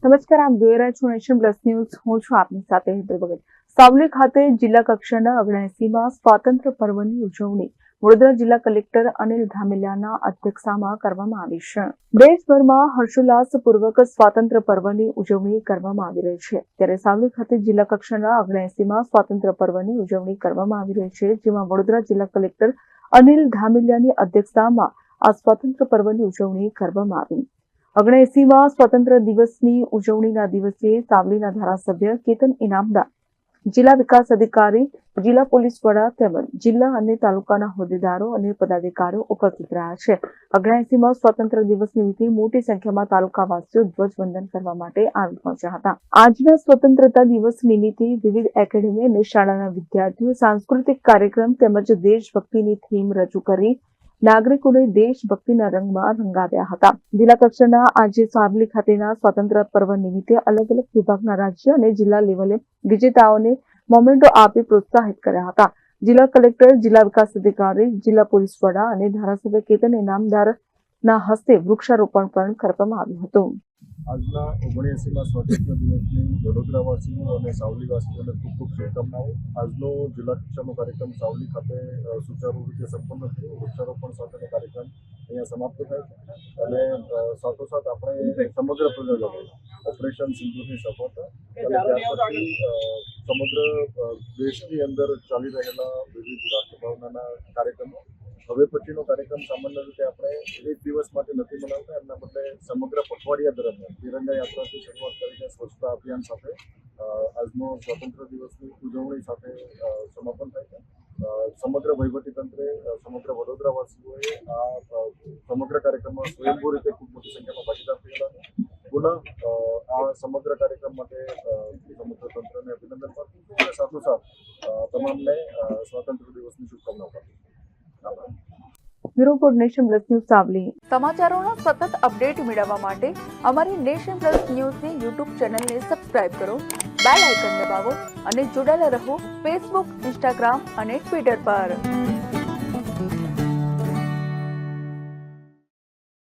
નમસ્કાર, આપ જોઈ રહ્યા છો નેશન પ્લસ ન્યૂઝ. હું છું આપની સાથે હેતલ ભગત. સાવલી ખાતે જિલ્લા કક્ષાના 79મા સ્વાતંત્ર્ય પર્વની ઉજવણી વડોદરા જિલ્લા કલેક્ટર અનિલ ધામેલિયાના અધ્યક્ષતામાં કરવામાં આવી છે. દેશભરમાં હર્ષોલ્લાસપૂર્વક સ્વાતંત્ર્ય પર્વની ઉજવણી કરવામાં આવી રહી છે, ત્યારે સાવલી ખાતે જિલ્લા કક્ષાના 79મા સ્વાતંત્ર્ય પર્વની ઉજવણી કરવામાં આવી રહી છે, જેમાં વડોદરા જિલ્લા કલેક્ટર અનિલ ધામેલિયાની અધ્યક્ષતામાં આ સ્વાતંત્ર્ય પર્વની ઉજવણી કરવામાં આવી. 79મા સ્વાતંત્ર્ય દિવસની ઉજવણીના દિવસે સાવલીના ધારાસભ્ય કેતન ઇનામદાર, જિલ્લા વિકાસ અધિકારી, જિલ્લા પોલીસ વડા તેમજ જિલ્લા અને તાલુકાના હોદ્દેદારો અને પદાધિકારીઓ ઉપસ્થિત રહ્યા છે. 79મા સ્વાતંત્ર્ય દિવસ નિમિત્તે મોટી સંખ્યામાં તાલુકાવાસીઓ ધ્વજવંદન કરવા માટે આવી પહોંચ્યા હતા. આજના સ્વતંત્રતા દિવસ નિમિત્તે વિવિધ એકેડેમી અને શાળાના વિદ્યાર્થીઓ સાંસ્કૃતિક કાર્યક્રમ તેમજ દેશભક્તિની થીમ રજૂ કરી નાગરિકોને દેશભક્તિના રંગમાં રંગાવ્યા હતા. જિલ્લા કક્ષાના આજે સાવલી ખાતેના સ્વાતંત્ર્ય પર્વ નિમિત્તે અલગ અલગ વિભાગના રાજ્ય અને જિલ્લા લેવલે વિજેતાઓને મોમેન્ટો આપી પ્રોત્સાહિત કર્યા હતા. જિલ્લા કલેક્ટર, જિલ્લા વિકાસ અધિકારી, જિલ્લા પોલીસ વડા અને ધારાસભ્ય કેતન ઇનામદારના હસ્તે વૃક્ષારોપણ પણ કરવામાં આવ્યું હતું. આજના 79મા સ્વાતંત્ર્ય દિવસની વડોદરાવાસીઓ અને સાવલીવાસીઓને ખૂબ ખૂબ શુભકામનાઓ. આજનો જિલ્લા કક્ષાનો કાર્યક્રમ સાવલી ખાતે સુચારુ રીતે સંપન્ન થયો. વૃક્ષારોપણ સાથેનો કાર્યક્રમ અહીંયા સમાપ્ત થાય છે અને સાથોસાથ આપણે સમગ્ર પ્રજાજનો ઓપરેશન સિંદૂરની સફળતા અને ત્યાર પછી સમગ્ર દેશની અંદર ચાલી રહેલા વિવિધ રાષ્ટ્રભાવનાના કાર્યક્રમો હવે પછીનો કાર્યક્રમ સામાન્ય રીતે આપણે એક દિવસ માટે નથી મનાવતા, એમના બદલે સમગ્ર પખવાડિયા દરમિયાન તિરંગા યાત્રાથી શરૂઆત કરીને સ્વચ્છતા અભિયાન સાથે આજનો સ્વાતંત્ર્ય દિવસની ઉજવણી સાથે સમાપન થાય છે. સમગ્ર વહીવટીતંત્રે, સમગ્ર વડોદરાવાસીઓએ આ સમગ્ર કાર્યક્રમમાં સ્વયંભૂ રીતે ખૂબ મોટી સંખ્યામાં ભાગીદાર થયેલા છે. પુનઃ આ સમગ્ર કાર્યક્રમ માટે સમગ્ર તંત્રને અભિનંદન પાઠવું છું અને સાથોસાથ તમામને સ્વાતંત્ર્ય દિવસની શુભકામનાઓ પાઠવું છું. Bureau report, nation plus news, Savli. સમાચારોના સતત અપડેટ મેળવવા માટે અમારી નેશન પ્લસ ન્યૂઝની યુટ્યુબ ચેનલને સબસ્ક્રાઇબ કરો, બેલ આઇકન દબાવો અને જોડાયેલા રહો ફેસબુક, ઇન્સ્ટાગ્રામ અને ટ્વિટર પર.